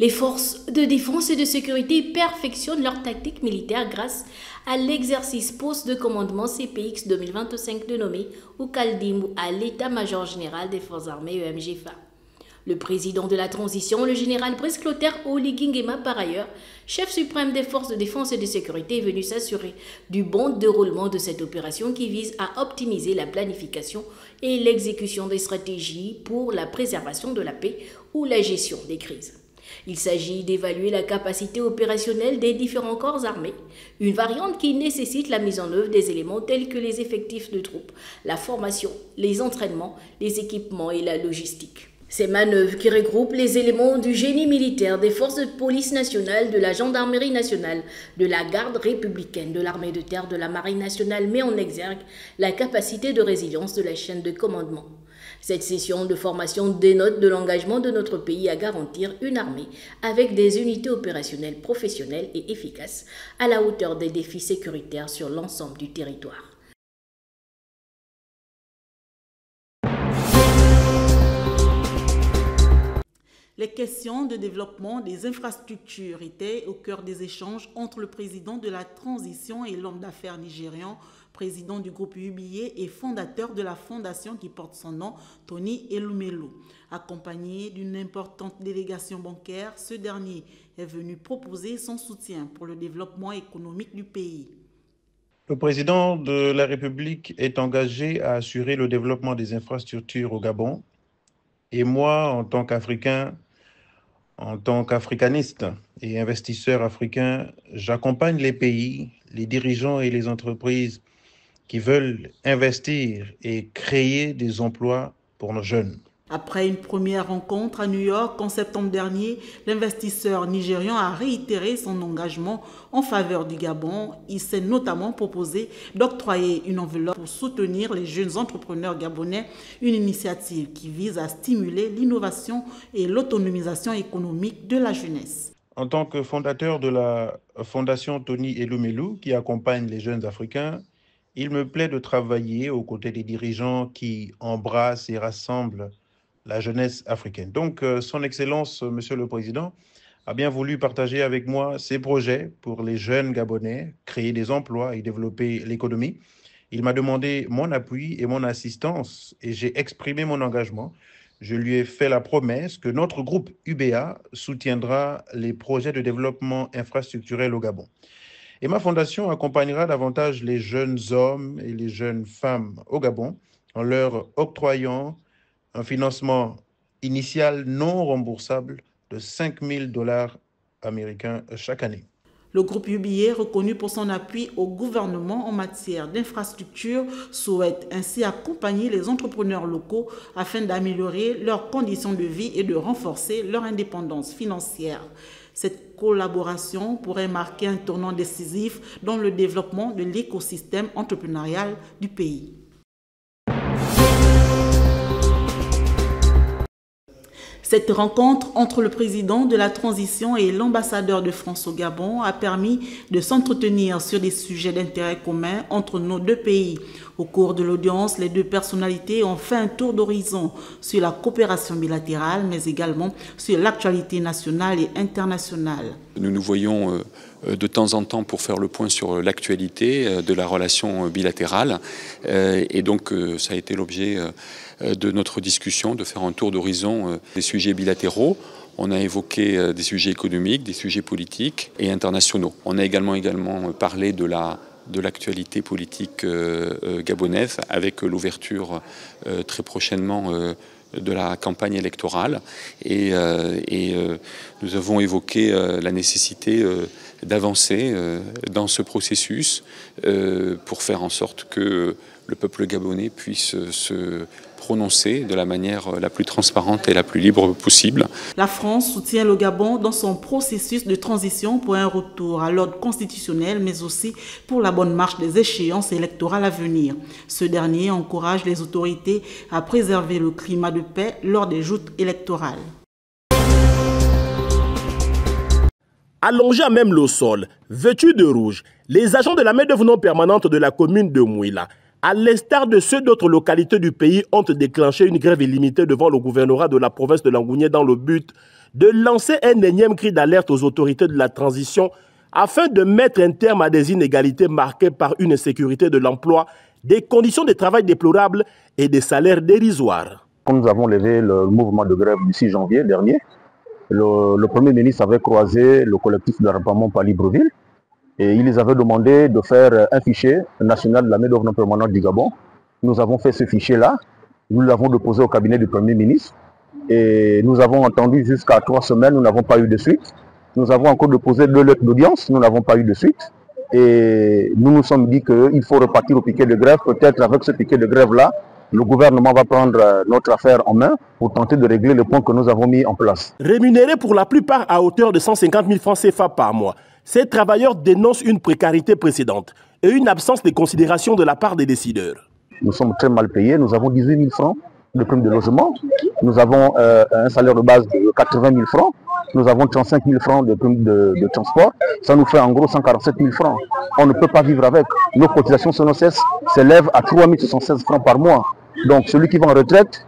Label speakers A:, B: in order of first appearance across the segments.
A: Les forces de défense et de sécurité perfectionnent leur tactique militaire grâce à l'exercice poste de commandement CPX 2025 dénommé Oukaldimou à l'état-major général des forces armées EMGFA. Le président de la transition, le général Brice Clotaire Oligui Nguema, par ailleurs, chef suprême des forces de défense et de sécurité, est venu s'assurer du bon déroulement de cette opération qui vise à optimiser la planification et l'exécution des stratégies pour la préservation de la paix ou la gestion des crises. Il s'agit d'évaluer la capacité opérationnelle des différents corps armés, une variante qui nécessite la mise en œuvre des éléments tels que les effectifs de troupes, la formation, les entraînements, les équipements et la logistique. Ces manœuvres qui regroupent les éléments du génie militaire, des forces de police nationale, de la gendarmerie nationale, de la garde républicaine, de l'armée de terre, de la marine nationale, met en exergue la capacité de résilience de la chaîne de commandement. Cette session de formation dénote de l'engagement de notre pays à garantir une armée avec des unités opérationnelles professionnelles et efficaces à la hauteur des défis sécuritaires sur l'ensemble du territoire.
B: Les questions de développement des infrastructures étaient au cœur des échanges entre le président de la transition et l'homme d'affaires nigérian, président du groupe UBA et fondateur de la fondation qui porte son nom, Tony Elumelu. Accompagné d'une importante délégation bancaire, ce dernier est venu proposer son soutien pour le développement économique du pays.
C: Le président de la République est engagé à assurer le développement des infrastructures au Gabon. Et moi, en tant qu'Africain, en tant qu'africaniste et investisseur africain, j'accompagne les pays, les dirigeants et les entreprises qui veulent investir et créer des emplois pour nos jeunes.
B: Après une première rencontre à New York en septembre dernier, l'investisseur nigérian a réitéré son engagement en faveur du Gabon. Il s'est notamment proposé d'octroyer une enveloppe pour soutenir les jeunes entrepreneurs gabonais, une initiative qui vise à stimuler l'innovation et l'autonomisation économique de la jeunesse.
C: En tant que fondateur de la fondation Tony Elumelu, qui accompagne les jeunes Africains, il me plaît de travailler aux côtés des dirigeants qui embrassent et rassemblent la jeunesse africaine. Donc, Son Excellence, Monsieur le Président, a bien voulu partager avec moi ses projets pour les jeunes Gabonais, créer des emplois et développer l'économie. Il m'a demandé mon appui et mon assistance et j'ai exprimé mon engagement. Je lui ai fait la promesse que notre groupe UBA soutiendra les projets de développement infrastructurel au Gabon. Et ma fondation accompagnera davantage les jeunes hommes et les jeunes femmes au Gabon en leur octroyant un financement initial non remboursable de $5 000 américains chaque année.
B: Le groupe UBA, reconnu pour son appui au gouvernement en matière d'infrastructure, souhaite ainsi accompagner les entrepreneurs locaux afin d'améliorer leurs conditions de vie et de renforcer leur indépendance financière. Cette collaboration pourrait marquer un tournant décisif dans le développement de l'écosystème entrepreneurial du pays. Cette rencontre entre le président de la transition et l'ambassadeur de France au Gabon a permis de s'entretenir sur des sujets d'intérêt commun entre nos deux pays. Au cours de l'audience, les deux personnalités ont fait un tour d'horizon sur la coopération bilatérale, mais également sur l'actualité nationale et internationale.
D: Nous nous voyons de temps en temps pour faire le point sur l'actualité de la relation bilatérale. Et donc, ça a été l'objet de notre discussion, de faire un tour d'horizon des sujets bilatéraux. On a évoqué des sujets économiques, des sujets politiques et internationaux. On a également parlé de l'actualité politique gabonaise avec l'ouverture très prochainement de la campagne électorale et nous avons évoqué la nécessité d'avancer dans ce processus pour faire en sorte que le peuple gabonais puisse se prononcer de la manière la plus transparente et la plus libre possible.
B: La France soutient le Gabon dans son processus de transition pour un retour à l'ordre constitutionnel, mais aussi pour la bonne marche des échéances électorales à venir. Ce dernier encourage les autorités à préserver le climat de paix lors des joutes électorales.
E: Allongés à même le sol, vêtus de rouge, les agents de la main-d'œuvre non permanente de la commune de Mouila, à l'instar de ceux d'autres localités du pays, ont déclenché une grève illimitée devant le gouvernorat de la province de Langounié dans le but de lancer un énième cri d'alerte aux autorités de la transition afin de mettre un terme à des inégalités marquées par une insécurité de l'emploi, des conditions de travail déplorables et des salaires dérisoires.
F: Quand nous avons levé le mouvement de grève du 6 janvier dernier, le Premier ministre avait croisé le collectif de rassemblement par Libreville et il les avait demandé de faire un fichier national de la main-d'œuvre non permanente du Gabon. Nous avons fait ce fichier-là, nous l'avons déposé au cabinet du Premier ministre et nous avons entendu jusqu'à 3 semaines, nous n'avons pas eu de suite. Nous avons encore déposé 2 lettres d'audience, nous n'avons pas eu de suite. Et nous nous sommes dit qu'il faut repartir au piquet de grève. Peut-être avec ce piquet de grève-là, le gouvernement va prendre notre affaire en main pour tenter de régler les points que nous avons mis en place.
E: Rémunérés pour la plupart à hauteur de 150 000 francs CFA par mois, ces travailleurs dénoncent une précarité précédente et une absence de considération de la part des décideurs.
F: Nous sommes très mal payés, nous avons 18 000 francs de prime de logement, nous avons un salaire de base de 80 000 francs, nous avons 35 000 francs de prime de transport, ça nous fait en gros 147 000 francs. On ne peut pas vivre avec. Nos cotisations SONOCES s'élèvent à 3 076 francs par mois. Donc celui qui va en retraite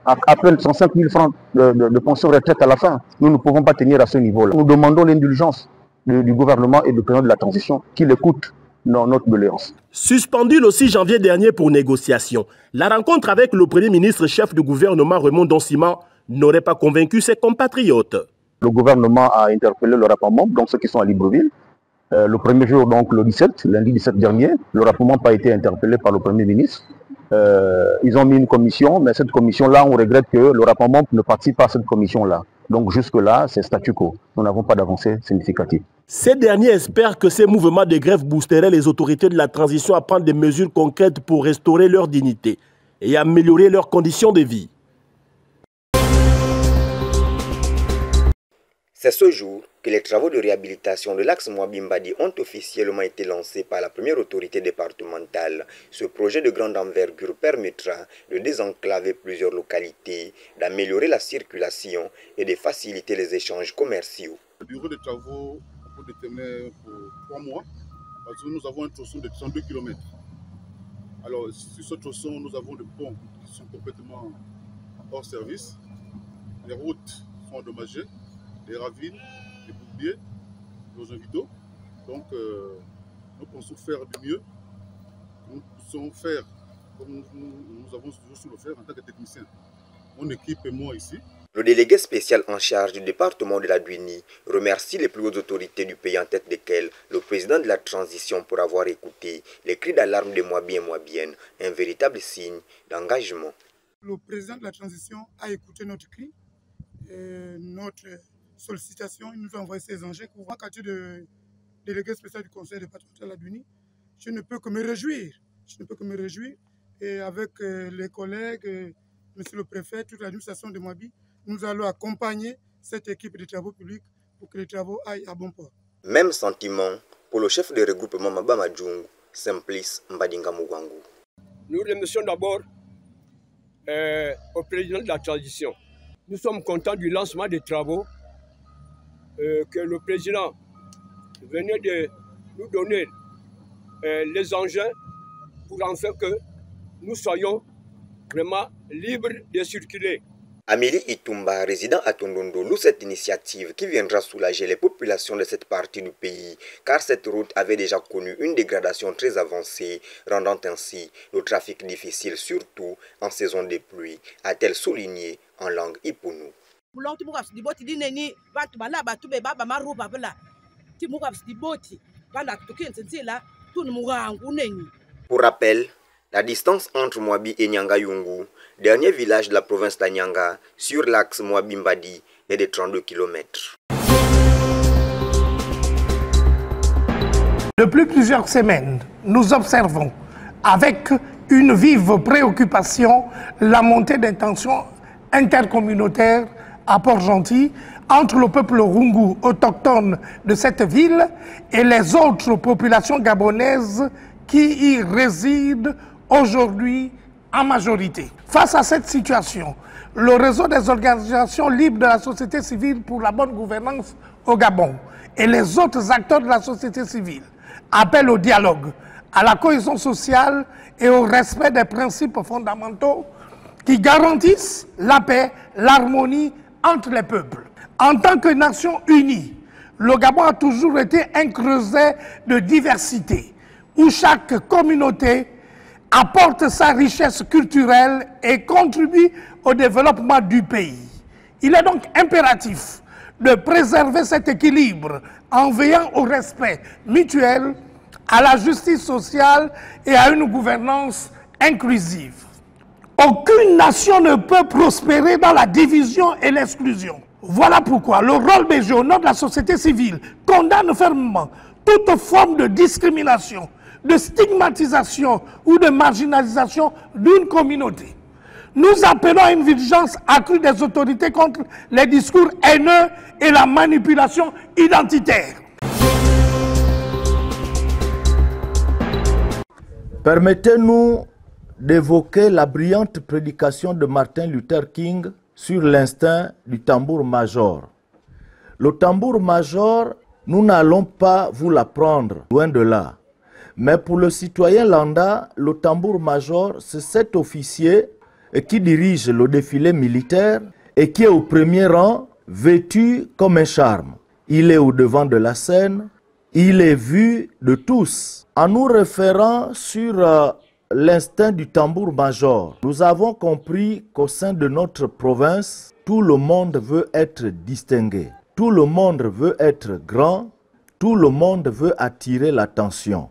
F: a à peine 105 000 francs de pension retraite à la fin. Nous ne pouvons pas tenir à ce niveau-là. Nous demandons l'indulgence du gouvernement et du président de la transition qu'il écoute notre doléance.
E: Suspendu le 6 janvier dernier pour négociation, la rencontre avec le Premier ministre chef du gouvernement Raymond Doncima n'aurait pas convaincu ses compatriotes.
F: Le gouvernement a interpellé le rapportement, donc ceux qui sont à Libreville. Le premier jour, donc le 17, lundi 17 dernier, le rapportement n'a pas été interpellé par le Premier ministre. Ils ont mis une commission, mais cette commission-là, on regrette que le rapportement ne participe pas à cette commission-là. Donc jusque-là, c'est statu quo. Nous n'avons pas d'avancée significative.
E: Ces derniers espèrent que ces mouvements de grève boosteraient les autorités de la transition à prendre des mesures concrètes pour restaurer leur dignité et améliorer leurs conditions de vie.
G: C'est ce jour que les travaux de réhabilitation de l'axe Mwabi-Mbadi ont officiellement été lancés par la première autorité départementale. Ce projet de grande envergure permettra de désenclaver plusieurs localités, d'améliorer la circulation et de faciliter les échanges commerciaux.
H: Le bureau de travaux pour déterminer pour 3 mois, parce que nous avons un tronçon de 32 km. Alors sur ce tronçon, nous avons des ponts qui sont complètement hors service. Les routes sont endommagées. Les ravines, les boucliers, nos invitaux. Donc, nous pensons faire du mieux. Nous pouvons faire comme nous avons toujours su le faire en tant que technicien. Mon équipe et moi ici.
G: Le délégué spécial en charge du département de la Guinée remercie les plus hautes autorités du pays, en tête desquelles le président de la transition, pour avoir écouté les cris d'alarme des Mwabi et Mwabiennes, un véritable signe d'engagement.
I: Le président de la transition a écouté notre cri, notre sollicitation, il nous a envoyé ses engins. En qualité de délégué spécial du conseil départemental de la Guinée, je ne peux que me réjouir. Et avec les collègues, monsieur le préfet, toute l'administration de Mwabi, nous allons accompagner cette équipe de travaux publics pour que les travaux aillent à bon port.
G: Même sentiment pour le chef de regroupement Maba Madjoung, Simplice Mbadinga Mugwangu.
J: Nous remercions d'abord au président de la transition. Nous sommes contents du lancement des travaux que le président venait de nous donner les engins pour en faire que nous soyons vraiment libres de circuler.
G: Amélie Itumba, résident à Tondondo, loue cette initiative qui viendra soulager les populations de cette partie du pays, car cette route avait déjà connu une dégradation très avancée, rendant ainsi le trafic difficile, surtout en saison de pluie, a-t-elle souligné en langue Ipounou. Pour rappel, la distance entre Mwabi et Nyanga-Yungu, dernier village de la province d'Anyanga, sur l'axe Mwabi-Mbadi, est de 32 km.
K: Depuis plusieurs semaines, nous observons avec une vive préoccupation la montée des tensions intercommunautaires à Port-Gentil entre le peuple Rungu autochtone de cette ville et les autres populations gabonaises qui y résident aujourd'hui en majorité. Face à cette situation, le réseau des organisations libres de la société civile pour la bonne gouvernance au Gabon et les autres acteurs de la société civile appellent au dialogue, à la cohésion sociale et au respect des principes fondamentaux qui garantissent la paix, l'harmonie entre les peuples. En tant que nation unie, le Gabon a toujours été un creuset de diversité, où chaque communauté apporte sa richesse culturelle et contribue au développement du pays. Il est donc impératif de préserver cet équilibre en veillant au respect mutuel, à la justice sociale et à une gouvernance inclusive. Aucune nation ne peut prospérer dans la division et l'exclusion. Voilà pourquoi le rôle BG au nom de la société civile condamne fermement toute forme de discrimination, de stigmatisation ou de marginalisation d'une communauté. Nous appelons à une vigilance accrue des autorités contre les discours haineux et la manipulation identitaire.
L: Permettez-nous d'évoquer la brillante prédication de Martin Luther King sur l'instinct du tambour-major. Le tambour-major, nous n'allons pas vous l'apprendre, loin de là. Mais pour le citoyen lambda, le tambour-major, c'est cet officier qui dirige le défilé militaire et qui est au premier rang, vêtu comme un charme. Il est au devant de la scène, il est vu de tous. En nous référant sur l'instinct du tambour-major, nous avons compris qu'au sein de notre province, tout le monde veut être distingué. Tout le monde veut être grand, tout le monde veut attirer l'attention.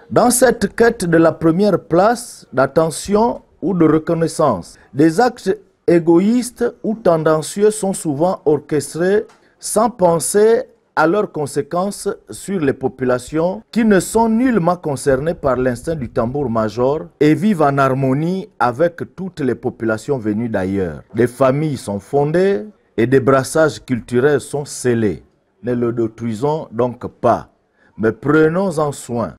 L: Dans cette quête de la première place, d'attention ou de reconnaissance, des actes égoïstes ou tendancieux sont souvent orchestrés sans penser à leurs conséquences sur les populations qui ne sont nullement concernées par l'instinct du tambour-major et vivent en harmonie avec toutes les populations venues d'ailleurs. Des familles sont fondées et des brassages culturels sont scellés. Ne le détruisons donc pas, mais prenons-en soin.